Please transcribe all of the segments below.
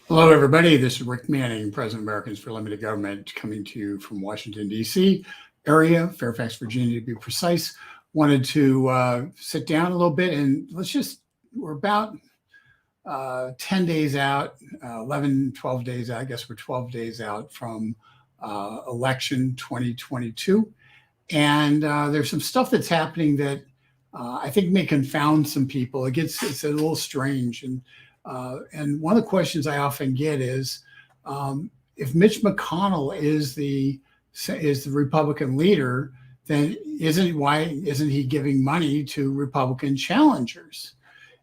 Hello, everybody. This is Rick Manning, President of Americans for Limited Government, coming to you from Washington, D.C. area, Fairfax, Virginia, to be precise. Wanted to sit down a little bit and we're about 10 days out, 11, 12 days out. I guess we're 12 days out from election 2022. And there's some stuff that's happening that I think may confound some people. It's a little strange. And one of the questions I often get is, if Mitch McConnell is the Republican leader, then why isn't he giving money to Republican challengers?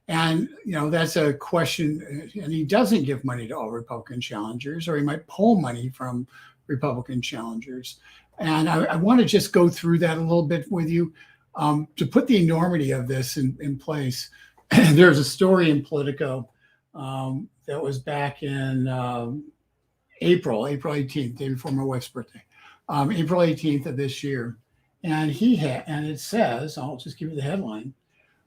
And that's a question. And he doesn't give money to all Republican challengers, or he might pull money from Republican challengers. And I want to just go through that a little bit with you to put the enormity of this in place. There's a story in Politico that was back in April 18th, day before my wife's birthday, April 18th of this year. And it says, I'll just give you the headline: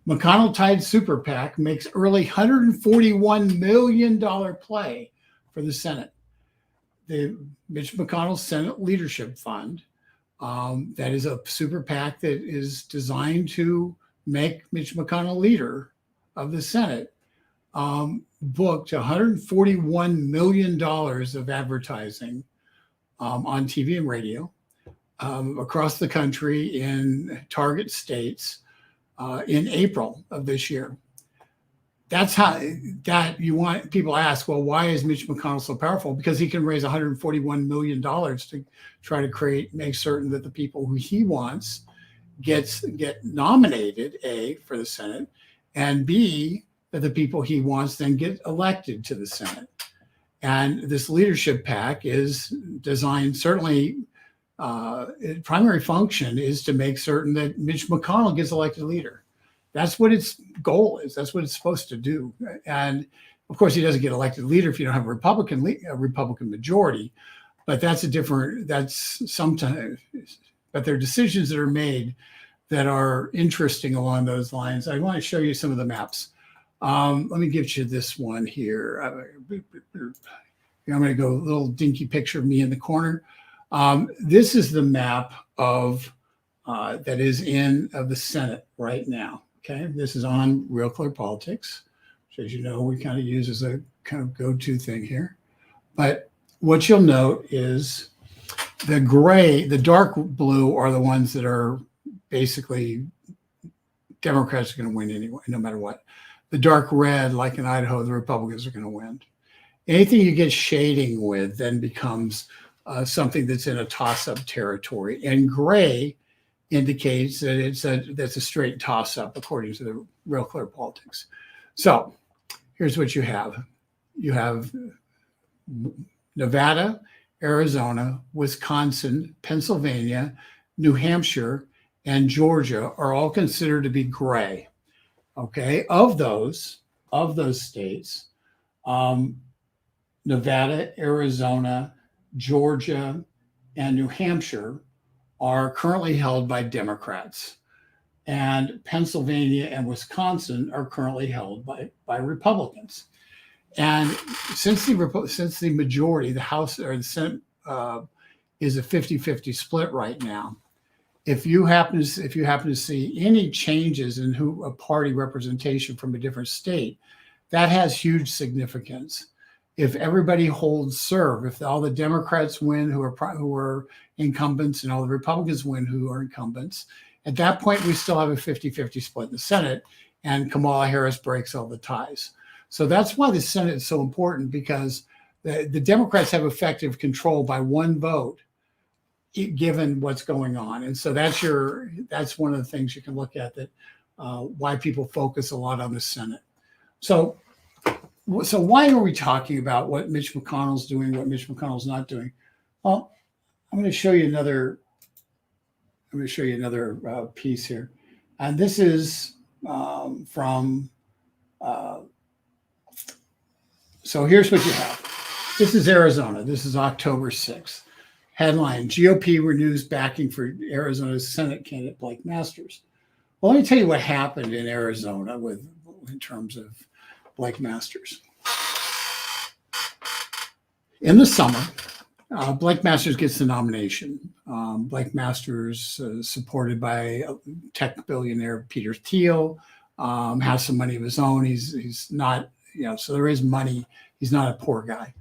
McConnell-tied super PAC makes early $141 million play for the Senate. The Mitch McConnell Senate Leadership Fund, that is a super PAC that is designed to make Mitch McConnell leader of the Senate, booked $141 million of advertising on TV and radio across the country in target states in April of this year. That's how you want people to ask, well, why is Mitch McConnell so powerful? Because he can raise $141 million to try to make certain that the people who he wants get nominated, A, for the Senate, and B, that the people he wants then get elected to the Senate. And this leadership PAC is designed, certainly, its primary function is to make certain that Mitch McConnell gets elected leader. That's what its goal is. That's what it's supposed to do. And of course, he doesn't get elected leader if you don't have a Republican majority. But but there are decisions that are made that are interesting along those lines. I want to show you some of the maps. Let me give you this one here. I'm going to go a little dinky picture of me in the corner. This is the map of that is of the Senate right now. Okay, this is on Real Clear Politics, which, as you know, we kind of use as a kind of go-to thing here. But what you'll note is the gray, the dark blue are the ones that are basically Democrats are going to win anyway, no matter what. The dark red, like in Idaho, the Republicans are going to win. Anything you get shading with then becomes something that's in a toss-up territory. And gray indicates that that's a straight toss-up according to the Real Clear Politics. So here's what you have. You have Nevada, Arizona, Wisconsin, Pennsylvania, New Hampshire, and Georgia are all considered to be gray. Okay, of those states, Nevada, Arizona, Georgia, and New Hampshire are currently held by Democrats, and Pennsylvania and Wisconsin are currently held by Republicans. And since the majority, the House or the Senate, is a 50-50 split right now, if you happen to see any changes in a party representation from a different state, that has huge significance. If everybody holds serve, if all the Democrats win who are incumbents and all the Republicans win who are incumbents, at that point we still have a 50-50 split in the Senate, and Kamala Harris breaks all the ties. So that's why the Senate is so important, because the Democrats have effective control by one vote, given what's going on. And so that's one of the things you can look at, that why people focus a lot on the Senate. So why are we talking about what Mitch McConnell's doing, what Mitch McConnell's not doing? Well, I'm going to show you another piece here. And this is from, so here's what you have. This is Arizona. This is October 6th. Headline: GOP renews backing for Arizona's Senate candidate Blake Masters. Well, let me tell you what happened in Arizona in terms of Blake Masters. In the summer, Blake Masters gets the nomination. Blake Masters, supported by tech billionaire Peter Thiel, has some money of his own. He's not, so there is money. He's not a poor guy.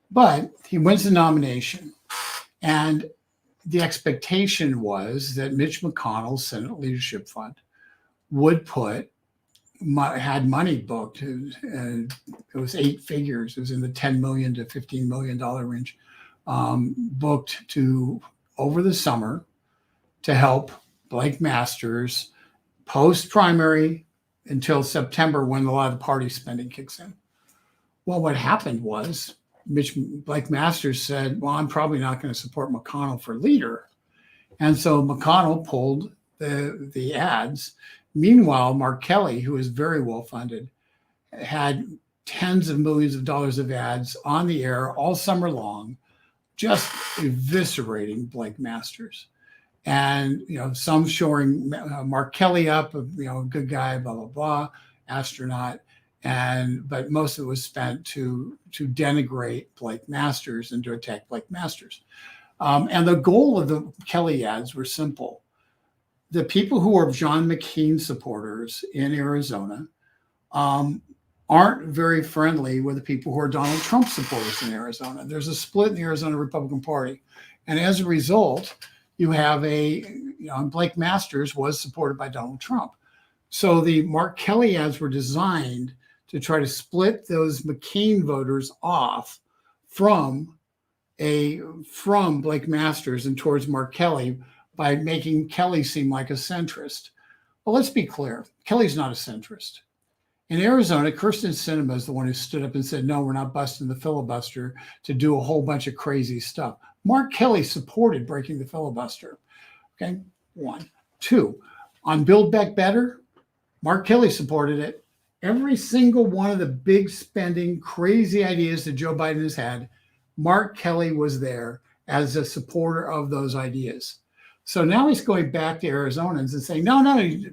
But he wins the nomination. And the expectation was that Mitch McConnell's Senate Leadership Fund would had money booked. It was 8 figures. It was in the $10 million to $15 million range, booked over the summer to help Blake Masters post-primary until September, when a lot of the party spending kicks in. Well, what happened was Blake Masters said, well, I'm probably not going to support McConnell for leader. And so McConnell pulled the ads. Meanwhile, Mark Kelly, who is very well funded, had tens of millions of dollars of ads on the air all summer long, just eviscerating Blake Masters. And, some showing Mark Kelly up, good guy, blah, blah, blah, astronaut. But most of it was spent to denigrate Blake Masters and to attack Blake Masters. And the goal of the Kelly ads were simple. The people who are John McCain supporters in Arizona aren't very friendly with the people who are Donald Trump supporters in Arizona. There's a split in the Arizona Republican Party. And as a result, you have Blake Masters was supported by Donald Trump. So the Mark Kelly ads were designed to try to split those McCain voters off from Blake Masters and towards Mark Kelly by making Kelly seem like a centrist. Well, let's be clear. Kelly's not a centrist. In Arizona, Kyrsten Sinema is the one who stood up and said, no, we're not busting the filibuster to do a whole bunch of crazy stuff. Mark Kelly supported breaking the filibuster. Okay, 1. 2, on Build Back Better, Mark Kelly supported it. Every single one of the big spending, crazy ideas that Joe Biden has had, Mark Kelly was there as a supporter of those ideas. So now he's going back to Arizonans and saying, no,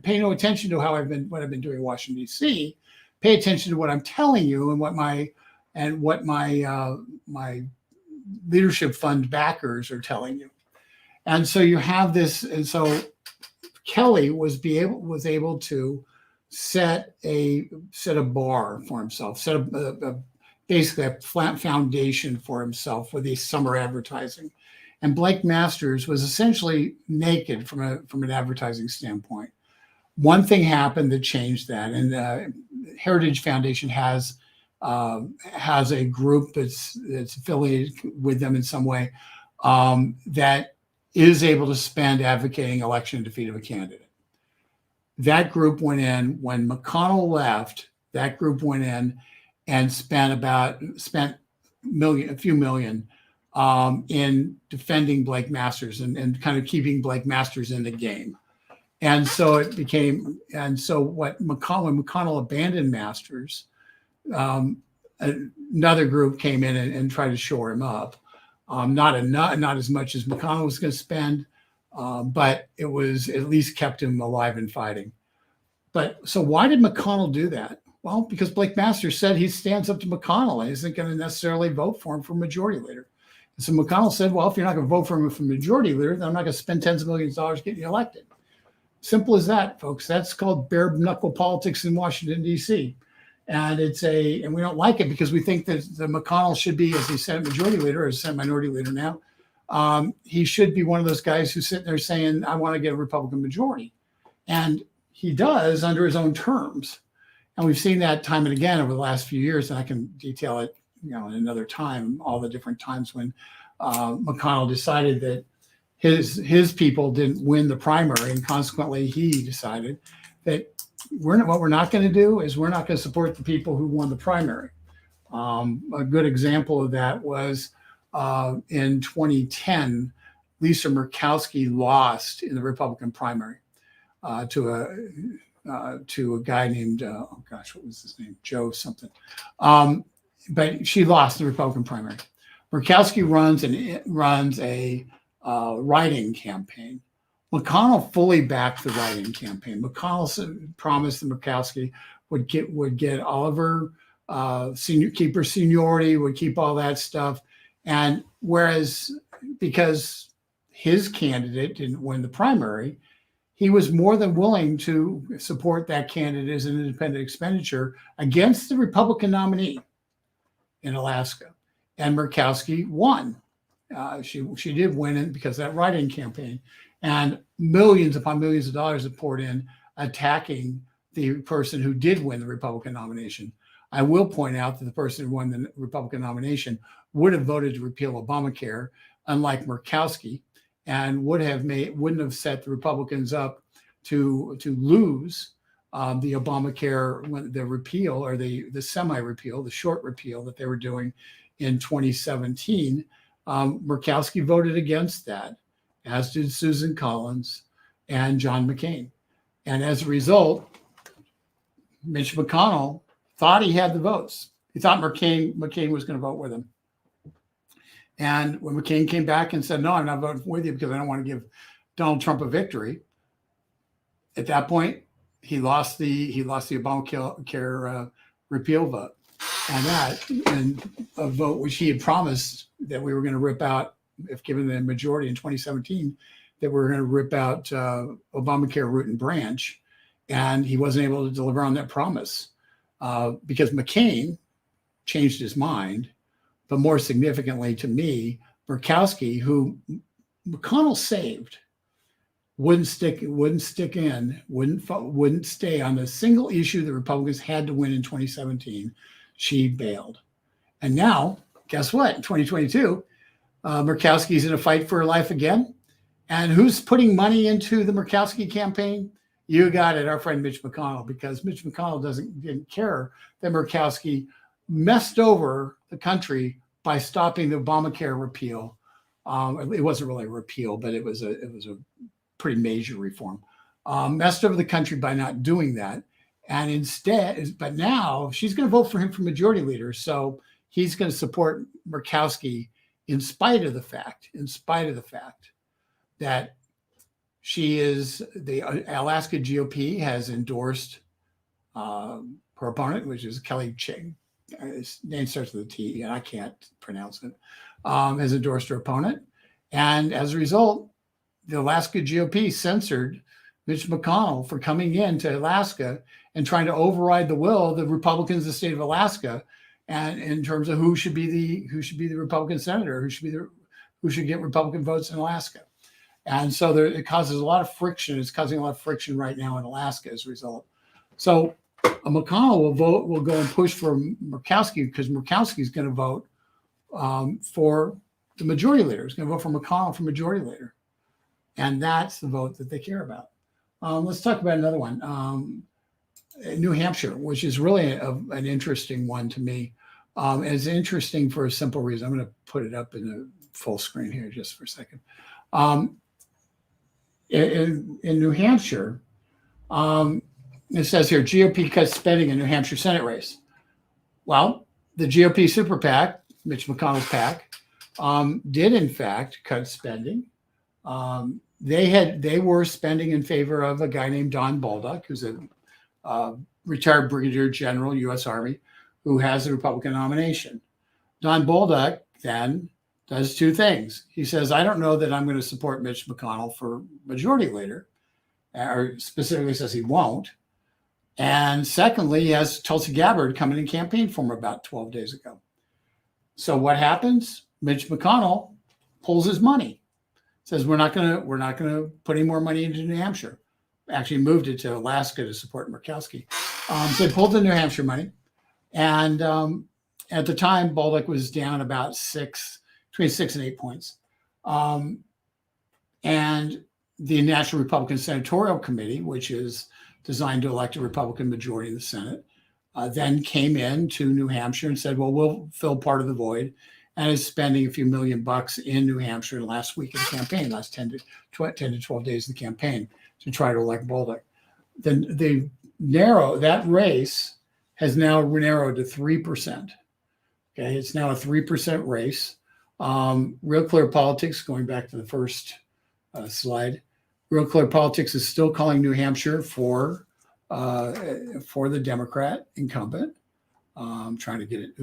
pay no attention to what I've been doing in Washington, D.C. Pay attention to what I'm telling you and what my leadership fund backers are telling you. And so you have this, and so Kelly was able to set a bar for himself, set basically a flat foundation for himself with these summer advertising. And Blake Masters was essentially naked from an advertising standpoint. One thing happened that changed that, and Heritage Foundation has a group that's affiliated with them in some way that is able to spend advocating election defeat of a candidate. That group went in when McConnell left. That group went in and spent a few million in defending Blake Masters and kind of keeping Blake Masters in the game. And so when McConnell abandoned Masters, another group came in and tried to shore him up. Not as much as McConnell was going to spend, but it was at least kept him alive and fighting. But so why did McConnell do that? Well, because Blake Masters said he stands up to McConnell and isn't going to necessarily vote for him for majority leader. And so McConnell said, well, if you're not going to vote for him for majority leader, then I'm not going to spend tens of millions of dollars getting you elected. Simple as that, folks. That's called bare knuckle politics in Washington, D.C. And and we don't like it because we think that the McConnell should be, as the Senate majority leader or Senate minority leader now, he should be one of those guys who's sitting there saying, I want to get a Republican majority. And he does under his own terms. And we've seen that time and again over the last few years, and I can detail it, in another time, all the different times when McConnell decided that his people didn't win the primary, and consequently he decided that what we're not going to do is we're not going to support the people who won the primary. A good example of that was in 2010, Lisa Murkowski lost in the Republican primary to a guy named, what was his name? Joe something. But she lost the Republican primary. Murkowski runs a write-in campaign. McConnell fully backed the write-in campaign. McConnell promised that Murkowski would get Oliver, keep her seniority, would keep all that stuff, And whereas because his candidate didn't win the primary, he was more than willing to support that candidate as an independent expenditure against the Republican nominee in Alaska. And Murkowski won. She did win it because of that write-in campaign. And millions upon millions of dollars have poured in attacking the person who did win the Republican nomination. I will point out that the person who won the Republican nomination would have voted to repeal Obamacare, unlike Murkowski, and wouldn't have set the Republicans up to lose the Obamacare, the repeal or the semi-repeal, the short repeal that they were doing in 2017. Murkowski voted against that, as did Susan Collins and John McCain. And as a result, Mitch McConnell thought he had the votes. He thought McCain was going to vote with him. And when McCain came back and said, no, I'm not voting with you because I don't want to give Donald Trump a victory, at that point, he lost the Obamacare repeal vote. And a vote which he had promised that we were going to rip out, if given the majority in 2017, that we were going to rip out Obamacare root and branch. And he wasn't able to deliver on that promise because McCain changed his mind. But more significantly to me, Murkowski, who McConnell saved, wouldn't stay on the single issue the Republicans had to win in 2017. She bailed. And now, guess what? In 2022, Murkowski's in a fight for her life again. And who's putting money into the Murkowski campaign? You got it, our friend Mitch McConnell, because Mitch McConnell didn't care that Murkowski messed over the country by stopping the Obamacare repeal. It wasn't really a repeal, but it was a pretty major reform. Messed over the country by not doing that. And instead, but now she's going to vote for him for majority leader. So he's going to support Murkowski in spite of the fact that she is, the Alaska GOP has endorsed her opponent, which is Kelly Ching. His name starts with a T, and I can't pronounce it, has endorsed her opponent. And as a result, the Alaska GOP censored Mitch McConnell for coming into Alaska and trying to override the will of the Republicans of the state of Alaska, and in terms of who should be the Republican senator, who should get Republican votes in Alaska. And so it causes a lot of friction. It's causing a lot of friction right now in Alaska as a result. So McConnell will go and push for Murkowski because Murkowski is going to vote for the majority leader. He's going to vote for McConnell for majority leader. And that's the vote that they care about. Let's talk about another one. New Hampshire, which is really an interesting one to me. It's interesting for a simple reason. I'm going to put it up in the full screen here just for a second. In New Hampshire, it says here, GOP cuts spending in New Hampshire Senate race. Well, the GOP super PAC, Mitch McConnell's PAC, did in fact cut spending. They were spending in favor of a guy named Don Bolduc, who's a retired brigadier general, U.S. Army, who has a Republican nomination. Don Bolduc then does two things. He says, I don't know that I'm going to support Mitch McConnell for majority leader, or specifically says he won't. And secondly, he has Tulsi Gabbard coming and campaign for him about 12 days ago. So what happens? Mitch McConnell pulls his money, says we're not going to put any more money into New Hampshire. Actually moved it to Alaska to support Murkowski. So he pulled the New Hampshire money. And at the time, Bolduc was down about between 6 and 8 points. And the National Republican Senatorial Committee, which is designed to elect a Republican majority in the Senate, then came in to New Hampshire and said, well, we'll fill part of the void, and is spending a few $1 million in New Hampshire last week of the campaign, last 10 to 12 days of the campaign to try to elect Bolduc. Then that race has now narrowed to 3%. Okay, it's now a 3% race. Real Clear Politics, going back to the first slide, Real Clear Politics is still calling New Hampshire for the Democrat incumbent. I'm trying to get it.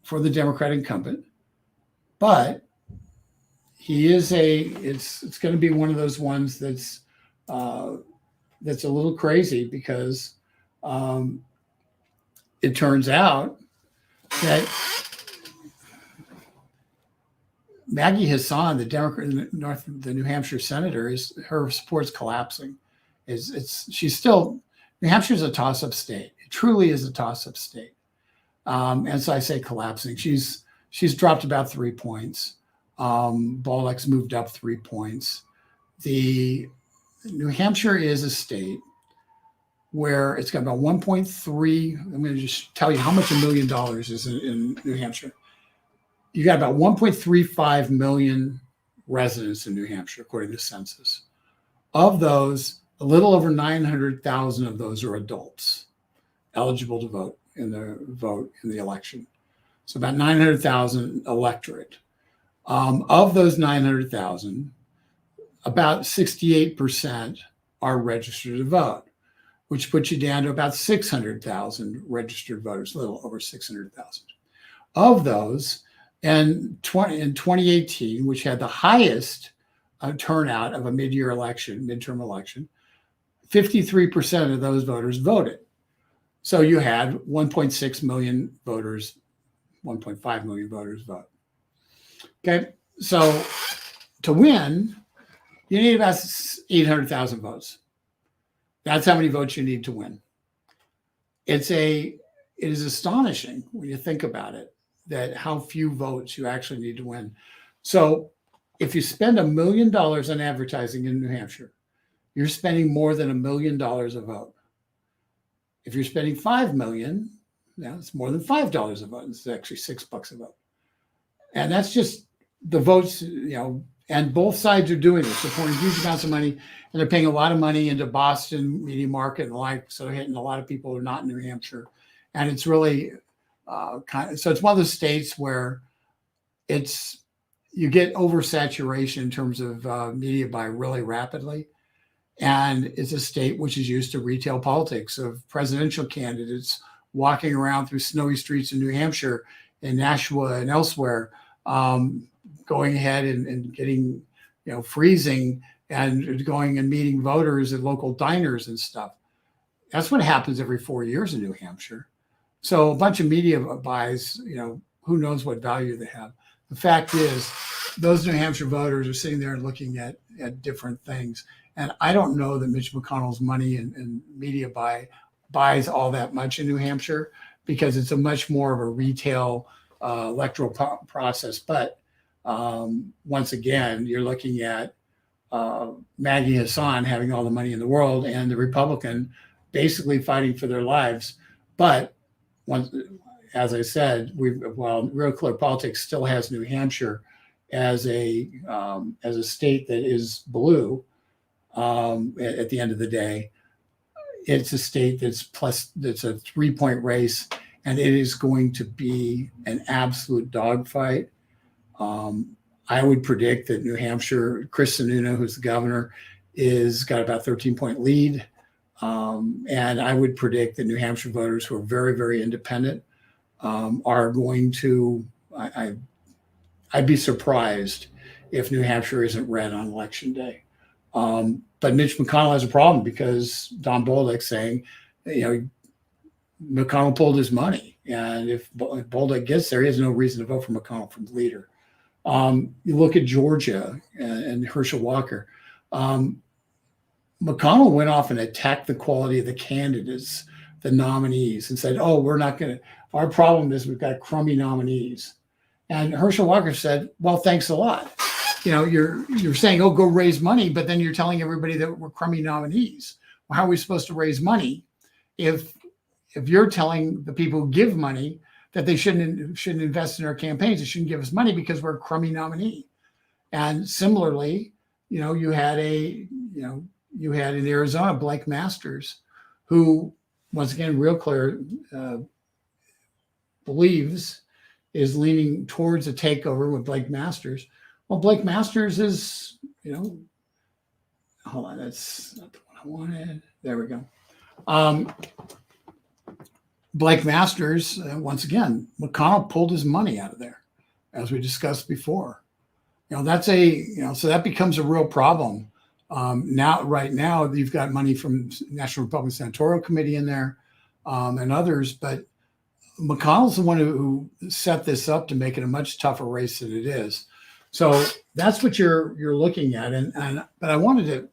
for the Democrat incumbent, but he is it's going to be one of those ones that's a little crazy because it turns out that Maggie Hassan, the Democrat, the New Hampshire senator, her support's collapsing. She's still, New Hampshire is a toss-up state. It truly is a toss-up state, and so I say collapsing. She's dropped about 3 points. Bolduc's moved up 3 points. The New Hampshire is a state where it's got about 1.3. I'm going to just tell you how much $1 million is in New Hampshire. You got about 1.35 million residents in New Hampshire, according to the census. Of those, a little over 900,000 of those are adults eligible to vote in the election. So about 900,000 electorate. Of those 900,000, about 68% are registered to vote, which puts you down to about 600,000 registered voters, a little over 600,000. Of those, in 2018, which had the highest turnout of a midterm election, 53% of those voters voted. So you had 1.6 million voters, 1.5 million voters vote. Okay, so to win, you need about 800,000 votes. That's how many votes you need to win. It is astonishing when you think about it, that how few votes you actually need to win. So if you spend $1 million on advertising in New Hampshire, you're spending more than $1 million a vote. If you're spending $5 million, it's more than $5 a vote. It's actually $6 a vote. And that's just the votes, and both sides are doing this. They're pouring huge amounts of money, and they're paying a lot of money into Boston media market and the like. So they're hitting a lot of people who are not in New Hampshire. And it's really so it's one of those states where you get oversaturation in terms of media buy really rapidly. And it's a state which is used to retail politics of presidential candidates walking around through snowy streets in New Hampshire and Nashua and elsewhere, going ahead and getting, freezing and going and meeting voters at local diners and stuff. That's what happens every 4 years in New Hampshire. So a bunch of media buys, who knows what value they have. The fact is, those New Hampshire voters are sitting there and looking at different things. And I don't know that Mitch McConnell's money and media buys all that much in New Hampshire, because it's a much more of a retail electoral process. But once again, you're looking at Maggie Hassan having all the money in the world and the Republican basically fighting for their lives. But as I said, Real Clear Politics still has New Hampshire as a state that is blue. At the end of the day, it's a state that's a 3-point race, and it is going to be an absolute dogfight. I would predict that New Hampshire, Chris Sununu, who's the governor, got about 13-point lead. And I would predict that New Hampshire voters who are very, very independent are going to, I'd be surprised if New Hampshire isn't red on election day. But Mitch McConnell has a problem because Don Bolduc's saying, McConnell pulled his money. And if Bolduc gets there, he has no reason to vote for McConnell for the leader. You look at Georgia and Herschel Walker. McConnell went off and attacked the quality of the candidates, the nominees, and said, our problem is we've got crummy nominees. And Herschel Walker said, well, thanks a lot. You're saying, go raise money, but then you're telling everybody that we're crummy nominees. Well, how are we supposed to raise money if you're telling the people who give money that they shouldn't invest in our campaigns, they shouldn't give us money because we're a crummy nominee? And similarly, you had in Arizona, Blake Masters, who, once again, Real Clear believes is leaning towards a takeover with Blake Masters. Well, Blake Masters is, hold on, that's not the one I wanted. There we go. Blake Masters, once again, McConnell pulled his money out of there, as we discussed before. So that becomes a real problem. Right now, you've got money from National Republican Senatorial Committee in there and others, but McConnell's the one who set this up to make it a much tougher race than it is. So that's what you're looking at. But I wanted to.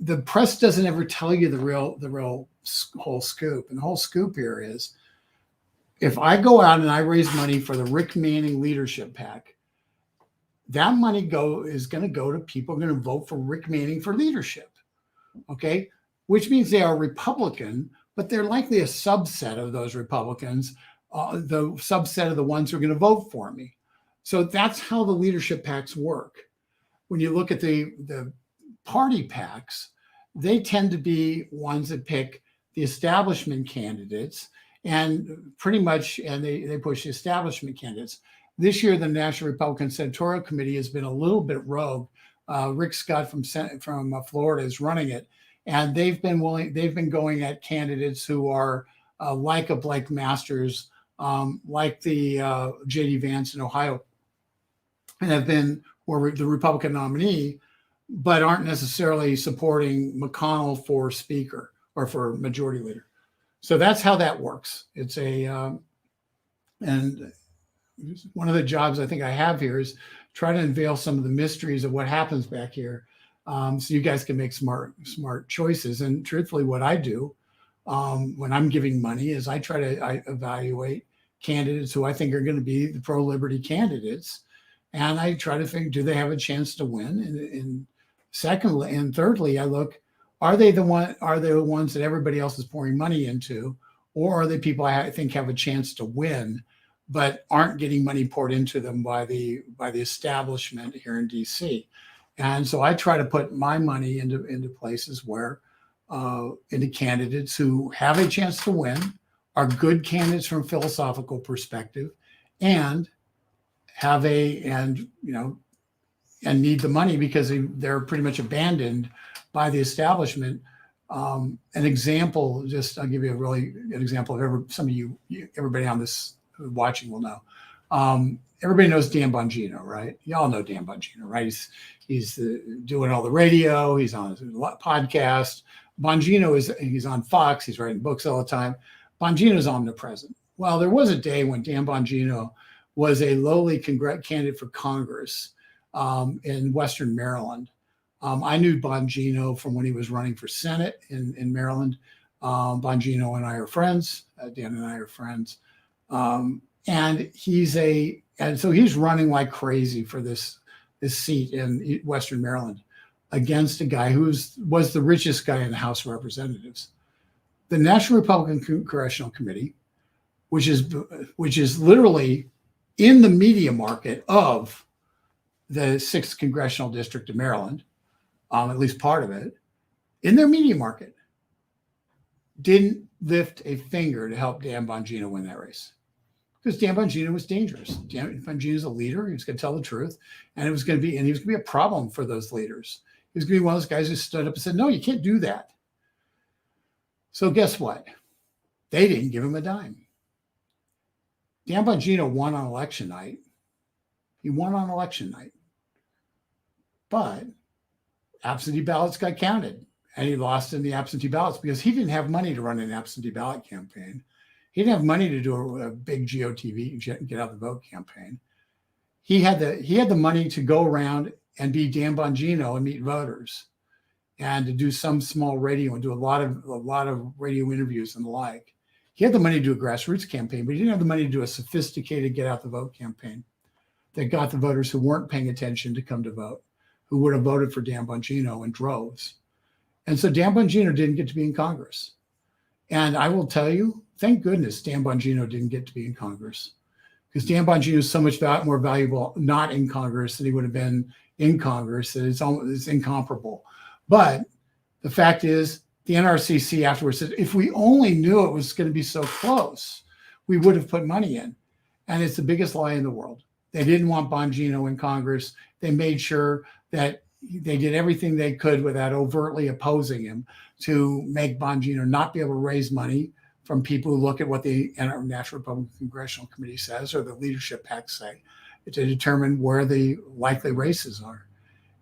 The press doesn't ever tell you the real whole scoop. And the whole scoop here is, if I go out and I raise money for the Rick Manning Leadership PAC, that money is going to go to people who are going to vote for Rick Manning for leadership. Okay, which means they are Republican, but they're likely a subset of those Republicans, the subset of the ones who are going to vote for me. So that's how the leadership PACs work. When you look at the party PACs, they tend to be ones that pick the establishment candidates and they push the establishment candidates. This year, the National Republican Senatorial Committee has been a little bit rogue. Rick Scott from Florida is running it, and they've been going at candidates who are like a Blake Masters, like the J.D. Vance in Ohio, and have been the Republican nominee, but aren't necessarily supporting McConnell for Speaker or for Majority Leader. So that's how that works. It's and one of the jobs I think I have here is try to unveil some of the mysteries of what happens back here, so you guys can make smart choices. And truthfully, what I do when I'm giving money is I evaluate candidates who I think are going to be the pro-liberty candidates, and I try to think, do they have a chance to win? And secondly and thirdly, I look, are they the ones that everybody else is pouring money into, or are they people I think have a chance to win, but aren't getting money poured into them by the establishment here in DC? And so I try to put my money into places where into candidates who have a chance to win, are good candidates from a philosophical perspective, and need the money because they're pretty much abandoned by the establishment. An example, I'll give you an example of everybody on this watching will know. Everybody knows Dan Bongino, right? Y'all know Dan Bongino, right? He's doing all the radio. He's on a podcast. Bongino he's on Fox. He's writing books all the time. Bongino's omnipresent. Well, there was a day when Dan Bongino was a lowly candidate for Congress in Western Maryland. I knew Bongino from when he was running for Senate in Maryland. Bongino and I are friends. Dan and I are friends. And so he's running like crazy for this seat in Western Maryland against a guy who was the richest guy in the House of Representatives. The National Republican Congressional Committee, which is literally in the media market of the 6th Congressional District of Maryland, at least part of it, in their media market, didn't lift a finger to help Dan Bongino win that race. Because Dan Bongino was dangerous. Dan Bongino is a leader. He was going to tell the truth, and he was going to be a problem for those leaders. He was going to be one of those guys who stood up and said, "No, you can't do that." So guess what? They didn't give him a dime. Dan Bongino won on election night. He won on election night, but absentee ballots got counted, and he lost in the absentee ballots because he didn't have money to run an absentee ballot campaign. He didn't have money to do a big GOTV, get out the vote campaign. He had the money to go around and be Dan Bongino and meet voters, and to do some small radio and do a lot of radio interviews and the like. He had the money to do a grassroots campaign, but he didn't have the money to do a sophisticated get out the vote campaign that got the voters who weren't paying attention to come to vote, who would have voted for Dan Bongino in droves. And so Dan Bongino didn't get to be in Congress. And I will tell you, thank goodness Dan Bongino didn't get to be in Congress, because Dan Bongino is so much more valuable not in Congress than he would have been in Congress. That it's incomparable. But the fact is, the NRCC afterwards said, if we only knew it was going to be so close, we would have put money in. And it's the biggest lie in the world. They didn't want Bongino in Congress. They made sure that they did everything they could without overtly opposing him to make Bongino not be able to raise money from people who look at what the National Republican Congressional Committee says or the leadership packs say to determine where the likely races are.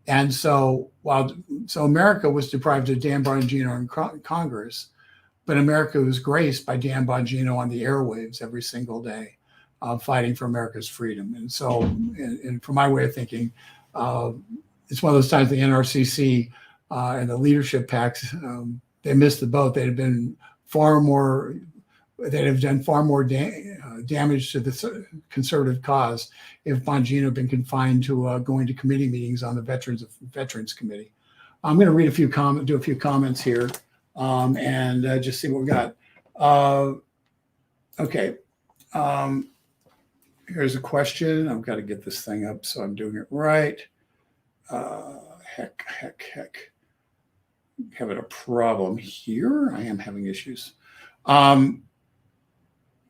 And so America was deprived of Dan Bongino in Congress, but America was graced by Dan Bongino on the airwaves every single day, fighting for America's freedom. And so, and from my way of thinking, it's one of those times the NRCC and the leadership packs, they missed the boat. They'd have done far more damage to the conservative cause if Bongino had been confined to going to committee meetings on the Veterans Committee. I'm going to read do a few comments here, and just see what we got. Okay. Here's a question. I've got to get this thing up so I'm doing it right. Heck. Having a problem here. I am having issues.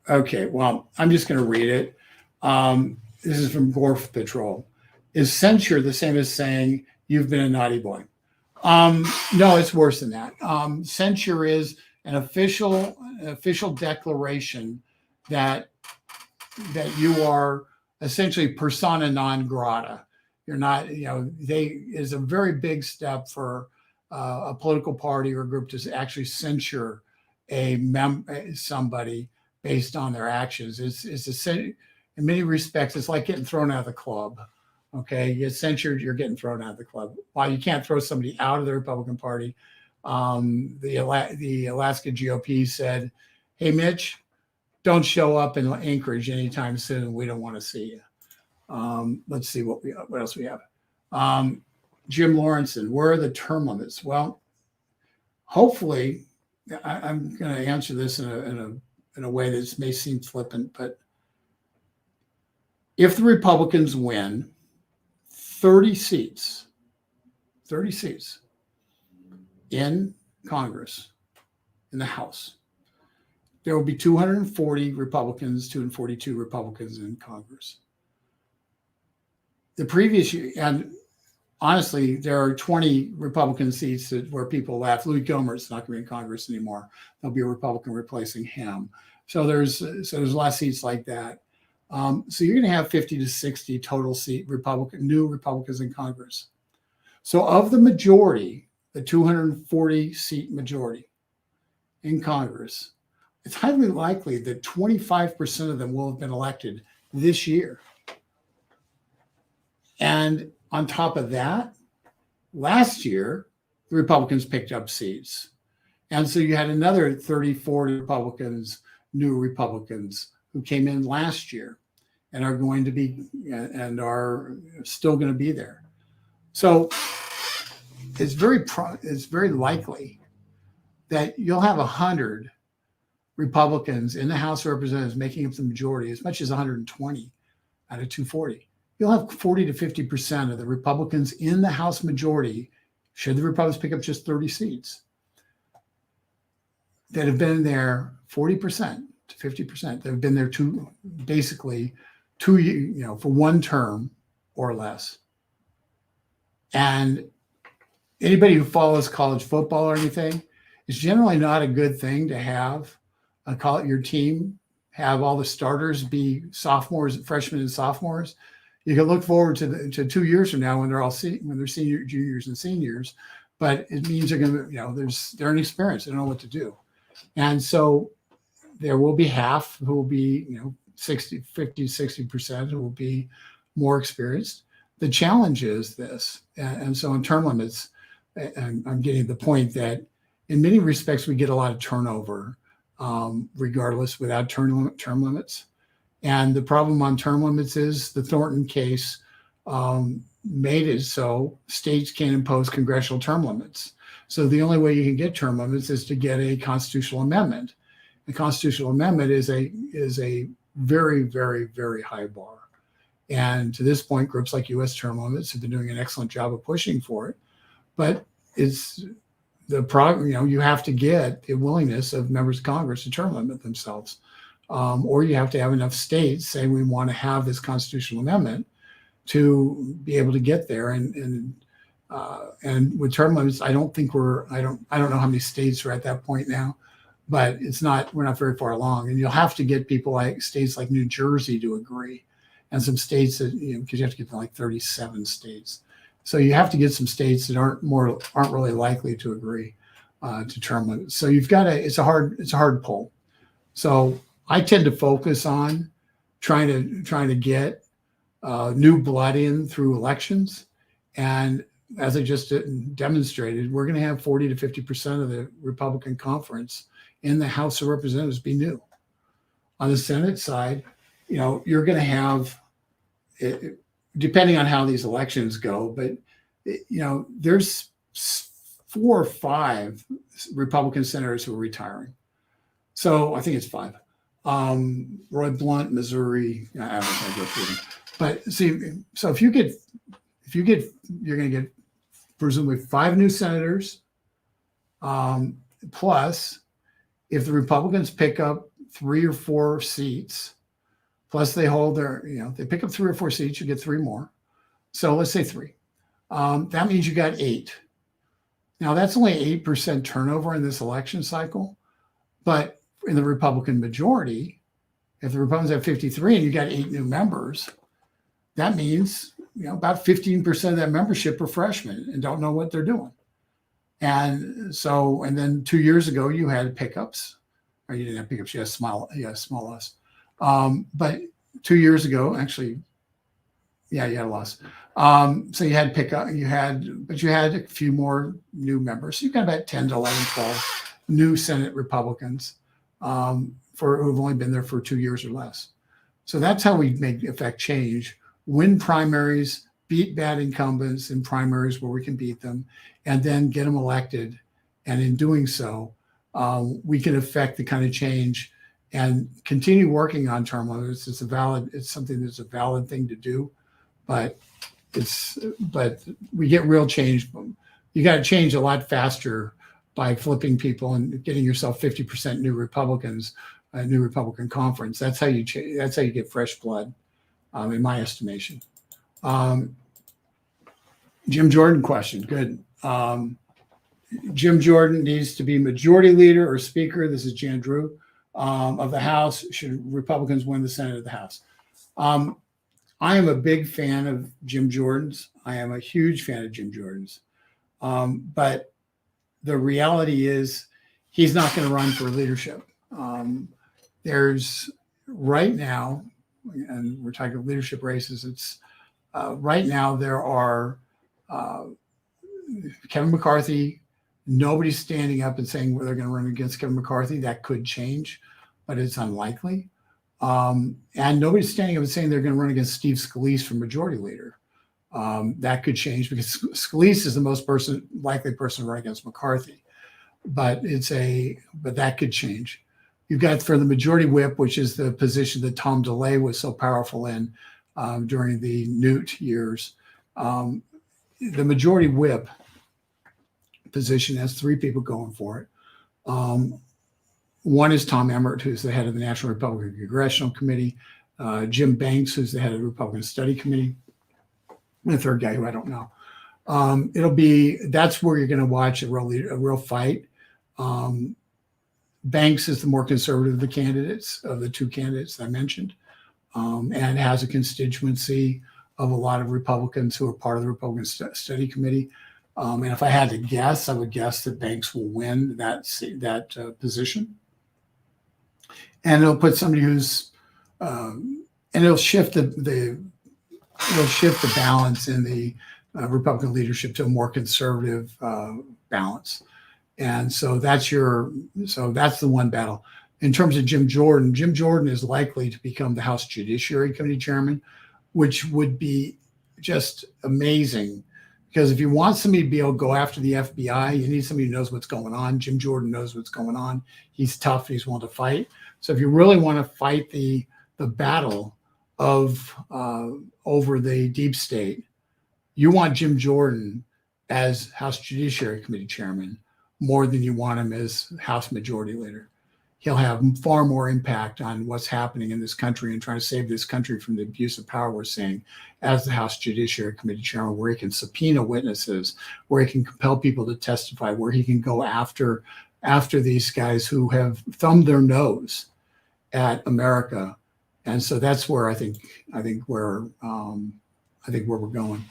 Okay, well, I'm just going to read it. This is from Gorf Patrol. Is censure the same as saying you've been a naughty boy? No, it's worse than that. Censure is an official declaration that you are essentially persona non grata. You're not, is a very big step for a political party or a group to actually censure somebody based on their actions. It's in many respects, it's like getting thrown out of the club. Okay, you get censured, you're getting thrown out of the club. While you can't throw somebody out of the Republican Party, the Alaska GOP said, "Hey, Mitch, don't show up in Anchorage anytime soon. We don't want to see you." Let's see what else we have. Jim Lawrenson, where are the term limits? Well, hopefully, I'm going to answer this in a way that may seem flippant, but if the Republicans win 30 seats in Congress, in the House, there will be 240 Republicans, 242 Republicans in Congress. The previous year, and honestly, there are 20 Republican seats where people laugh. Louis Gohmert's not going to be in Congress anymore. There'll be a Republican replacing him. So there's a lot of seats like that. So you're going to have 50 to 60 total new Republicans in Congress. So of the majority, the 240 seat majority in Congress, it's highly likely that 25% of them will have been elected this year. And on top of that, last year, the Republicans picked up seats. And so you had another 30, 40 Republicans, new Republicans who came in last year and are going to be and are still going to be there. So it's very likely that you'll have 100 Republicans in the House of Representatives making up the majority, as much as 120 out of 240. You'll have 40 to 50% of the Republicans in the House majority, should the Republicans pick up just 30 seats, that have been there 40% to 50%, that have been there for one term or less. And anybody who follows college football or anything, it's generally not a good thing to have your team have all the starters be freshmen and sophomores. You can look forward to 2 years from now when they're juniors and seniors, but it means they're going to, they're inexperienced. They don't know what to do. And so there will be half who will be, 50, 60% who will be more experienced. The challenge is this. And so in term limits, I'm getting the point that in many respects, we get a lot of turnover, regardless, without term limits. And the problem on term limits is the Thornton case made it so states can't impose congressional term limits. So the only way you can get term limits is to get a constitutional amendment. The constitutional amendment is a very, very, very high bar. And to this point, groups like U.S. Term Limits have been doing an excellent job of pushing for it. But it's you have to get the willingness of members of Congress to term limit themselves. Or you have to have enough states saying we want to have this constitutional amendment to be able to get there. And with term limits, I don't know how many states are at that point now, but we're not very far along. And you'll have to get people like states like New Jersey to agree, and some states that, because you have to get to like 37 states. So you have to get some states that aren't really likely to agree to term limits. So it's a hard pull. So I tend to focus on trying to get new blood in through elections. And as I just demonstrated, we're going to have 40 to 50% of the Republican conference in the House of Representatives be new. On the Senate side, you're going to have, depending on how these elections go, but there's 4 or 5 Republican senators who are retiring. So I think it's 5. Roy Blunt, Missouri. I don't think I go through them. But see, so if you get, you're going to get presumably 5 new senators. Plus, if the Republicans pick up 3 or 4 seats, plus they hold they pick up 3 or 4 seats, you get 3 more. So let's say 3. That means you got 8. Now that's only 8% turnover in this election cycle, but in the Republican majority, if the Republicans have 53 and you got 8 new members, that means about 15% of that membership are freshmen and don't know what they're doing. And so, and then 2 years ago you had pickups, or you didn't have pickups, you had small loss. But 2 years ago, actually, you had a loss. So you had but you had a few more new members. So you've got about 10 to 11, 12 new Senate Republicans who've only been there for 2 years or less. So that's how we affect change: win primaries, beat bad incumbents in primaries where we can beat them, and then get them elected. And in doing so, we can affect the kind of change and continue working on term limits. It's something that's a valid thing to do, but we get real change. You got to change a lot faster by flipping people and getting yourself 50% new Republicans, a new Republican conference. That's how you change. That's how you get fresh blood, in my estimation. Jim Jordan question. Good. Jim Jordan needs to be majority leader or speaker. This is Jan Drew of the House. Should Republicans win the Senate of the House? I am a big fan of Jim Jordan's. I am a huge fan of Jim Jordan's. But the reality is he's not going to run for leadership. There's right now, and we're talking leadership races, it's right now there are Kevin McCarthy. Nobody's standing up and saying they're going to run against Kevin McCarthy. That could change, but it's unlikely. And nobody's standing up and saying they're going to run against Steve Scalise for majority leader. That could change because Scalise is the most likely person to run against McCarthy. But that could change. You've got for the majority whip, which is the position that Tom DeLay was so powerful in during the Newt years. The majority whip position has 3 people going for it. One is Tom Emmert, who's the head of the National Republican Congressional Committee, Jim Banks, who's the head of the Republican Study Committee, and the third guy who I don't know. That's where you're going to watch a real fight. Banks is the more conservative of the candidates, of the 2 candidates I mentioned, and has a constituency of a lot of Republicans who are part of the Republican Study Committee. And if I had to guess, I would guess that Banks will win that position. And it'll put somebody who's, and it'll shift the balance in the Republican leadership to a more conservative balance. And so that's the one battle. In terms of Jim Jordan is likely to become the House Judiciary Committee chairman, which would be just amazing. Because if you want somebody to be able to go after the FBI, you need somebody who knows what's going on. Jim Jordan knows what's going on. He's tough. He's willing to fight. So if you really want to fight the battle of over the deep state, you want Jim Jordan as House Judiciary Committee chairman more than you want him as House Majority Leader. He'll have far more impact on what's happening in this country and trying to save this country from the abuse of power we're seeing as the House Judiciary Committee chairman, where he can subpoena witnesses, where he can compel people to testify, where he can go after after these guys who have thumbed their nose at America. And so that's where I think where we're going.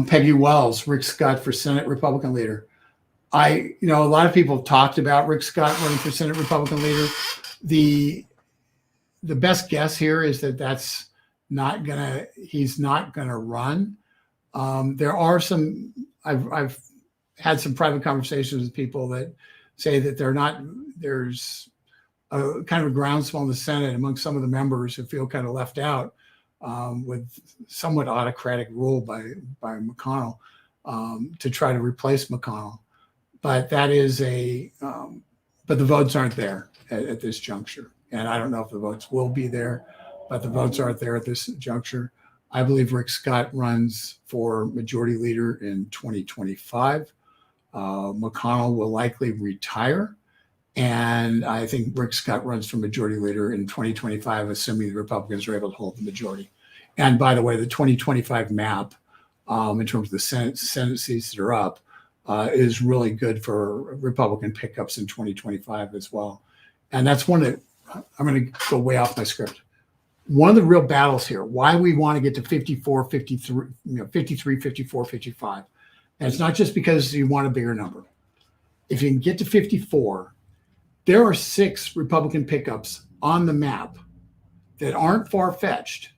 Peggy Wells, Rick Scott for Senate Republican leader. A lot of people have talked about Rick Scott running for Senate Republican leader. The best guess here is that he's not gonna run. There are some, I've had some private conversations with people that say that there's a kind of a groundswell in the Senate among some of the members who feel kind of left out with somewhat autocratic rule by McConnell to try to replace McConnell. But that is but the votes aren't there at this juncture. And I don't know if the votes will be there, but the votes aren't there at this juncture. I believe Rick Scott runs for majority leader in 2025. McConnell will likely retire. And I think Rick Scott runs for majority leader in 2025, assuming the Republicans are able to hold the majority. And by the way, the 2025 map, in terms of the Senate seats that are up, is really good for Republican pickups in 2025 as well. And that's I'm going to go way off my script. One of the real battles here, why we want to get to 54, 53, 53, 54, 55. And it's not just because you want a bigger number. If you can get to 54, there are 6 Republican pickups on the map that aren't far-fetched.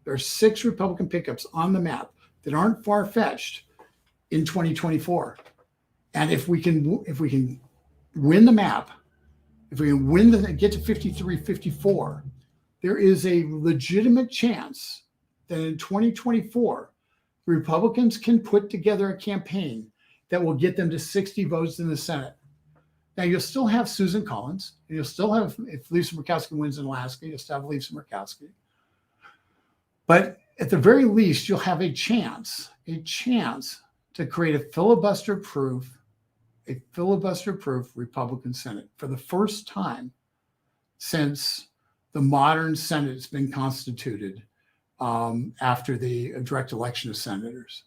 There are 6 Republican pickups on the map that aren't far-fetched in 2024. And if we can win the map, if we can get to 53, 54, there is a legitimate chance that in 2024, Republicans can put together a campaign that will get them to 60 votes in the Senate. Now, you'll still have Susan Collins, and you'll still have, if Lisa Murkowski wins in Alaska, you'll still have Lisa Murkowski. But at the very least, you'll have a chance to create a filibuster-proof Republican Senate for the first time since the modern Senate has been constituted after the direct election of senators.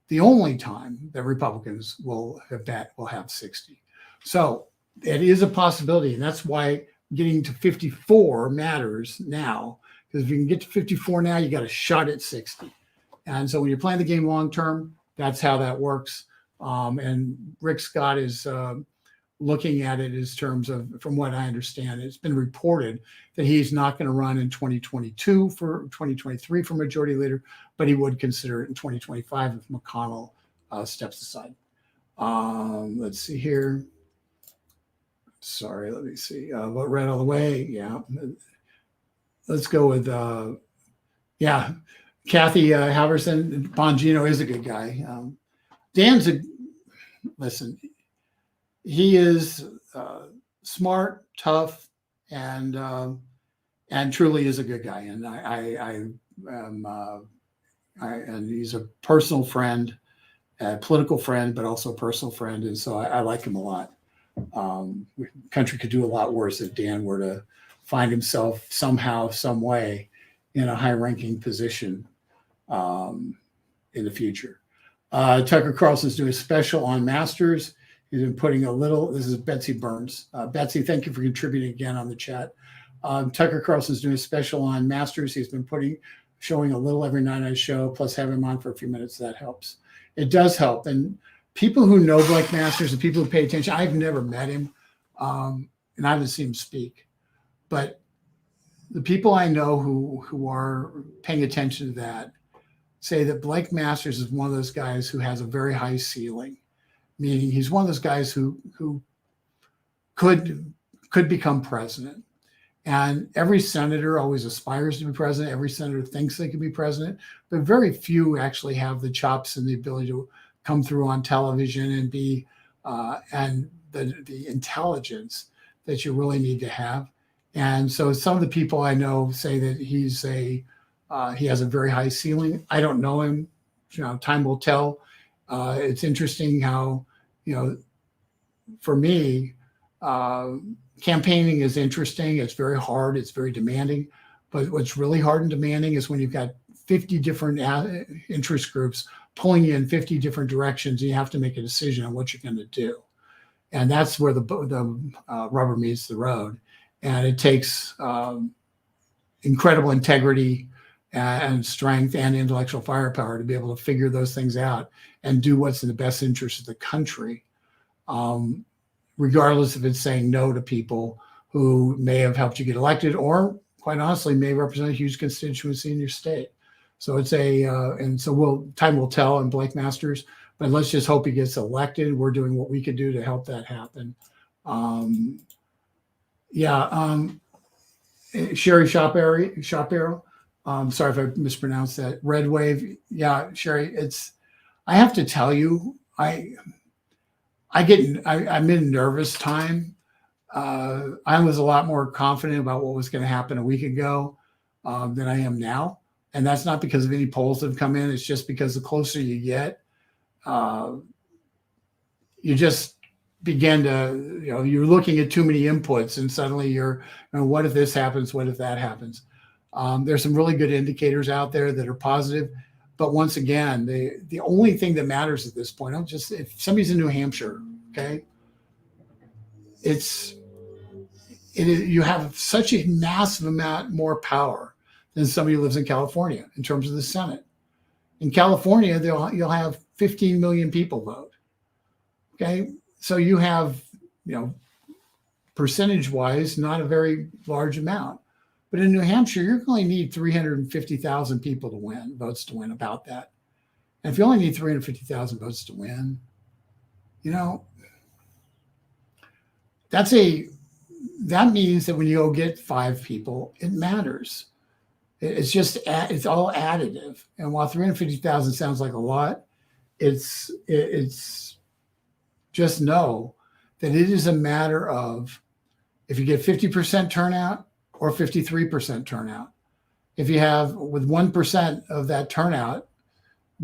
The only time that Republicans will have 60. So it is a possibility, and that's why getting to 54 matters now, because if you can get to 54 now, you got a shot at 60. And so when you're playing the game long term, that's how that works. And Rick Scott is looking at it as terms of, from what I understand, it's been reported that he's not going to run in 2022 for 2023 for majority leader, but he would consider it in 2025 if McConnell steps aside. Let's see here. Sorry, let me see. Vote red all the way. Yeah. Let's go with, Kathy Halverson. Bongino is a good guy. Dan's listen, he is smart, tough, and truly is a good guy. And and he's a personal friend, a political friend, but also a personal friend. And so I like him a lot. The country could do a lot worse if Dan were to find himself somehow, some way in a high-ranking position in the future. Tucker Carlson's doing a special on Masters. He's been putting this is Betsy Burns. Betsy, thank you for contributing again on the chat. Tucker Carlson's doing a special on Masters. He's been showing a little every night on his show, plus having him on for a few minutes. That helps. It does help. And people who know Blake Masters and people who pay attention, I've never met him, and I haven't seen him speak. But the people I know who are paying attention to that say that Blake Masters is one of those guys who has a very high ceiling, meaning he's one of those guys who could become president. And every senator always aspires to be president. Every senator thinks they can be president, but very few actually have the chops and the ability to come through on television and be and the intelligence that you really need to have. And so some of the people I know say that he has a very high ceiling. I don't know him. Time will tell. It's interesting how, for me, campaigning is interesting. It's very hard. It's very demanding. But what's really hard and demanding is when you've got 50 different interest groups pulling you in 50 different directions, and you have to make a decision on what you're going to do. And that's where the rubber meets the road. And it takes incredible integrity and strength and intellectual firepower to be able to figure those things out and do what's in the best interest of the country, regardless if it's saying no to people who may have helped you get elected or, quite honestly, may represent a huge constituency in your state. So it's and so time will tell on Blake Masters, but let's just hope he gets elected. We're doing what we can do to help that happen. Sherry Shapiro. Sorry if I mispronounced that. Red Wave. Yeah, Sherry, I have to tell you, I'm in a nervous time. I was a lot more confident about what was going to happen a week ago than I am now. And that's not because of any polls that have come in. It's just because the closer you get, you just begin to, you're looking at too many inputs and suddenly you're, what if this happens? What if that happens? There's some really good indicators out there that are positive. But once again, the only thing that matters at this point, if somebody's in New Hampshire, okay, you have such a massive amount more power than somebody who lives in California in terms of the Senate. In California, you'll have 15 million people vote. Okay, so you have, percentage-wise, not a very large amount. But in New Hampshire, you're going to need 350,000 people to win, votes to win about that. And if you only need 350,000 votes to win, that means that when you go get 5 people, it matters. It's all additive. And while 350,000 sounds like a lot, it's just know that it is a matter of if you get 50% turnout or 53% turnout. If you have with 1% of that turnout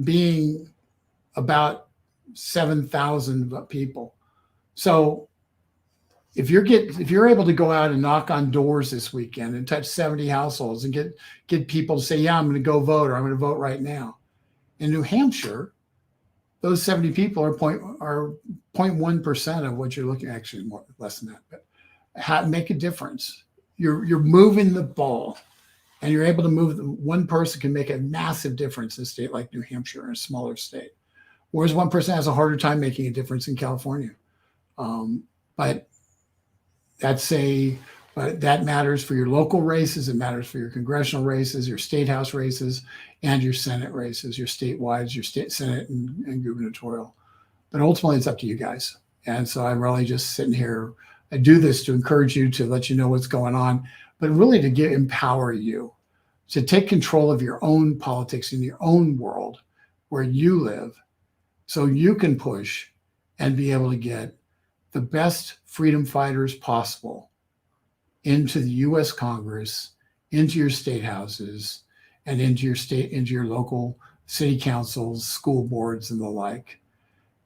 being about 7,000 people. So if you're able to go out and knock on doors this weekend and touch 70 households and get people to say, yeah, I'm going to go vote, or I'm going to vote right now. In New Hampshire, those 70 people are 0.1% of what you're looking, actually more less than that, but make a difference. You're moving the ball, and you're able to move. One person can make a massive difference in a state like New Hampshire, or a smaller state, whereas one person has a harder time making a difference in California. But that matters for your local races. It matters for your congressional races, your state house races, and your Senate races, your statewide, your state Senate and gubernatorial. But ultimately, it's up to you guys. And so I'm really just sitting here. I do this to encourage you, to let you know what's going on, but really to empower you to take control of your own politics in your own world where you live, so you can push and be able to get the best freedom fighters possible into the U.S. Congress, into your state houses, and into your local city councils, school boards, and the like.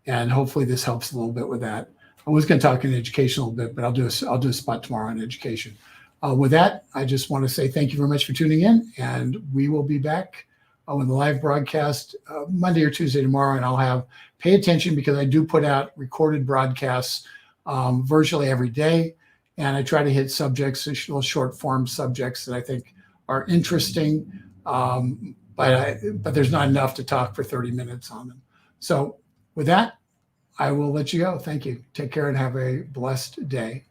And hopefully this helps a little bit with that. I was going to talk in education a little bit, but I'll do a spot tomorrow on education. With that, I just want to say thank you very much for tuning in, and we will be back with a live broadcast Monday or Tuesday tomorrow. And pay attention, because I do put out recorded broadcasts virtually every day, and I try to hit subjects, little short form subjects that I think are interesting, but there's not enough to talk for 30 minutes on them. So with that, I will let you go. Thank you. Take care and have a blessed day.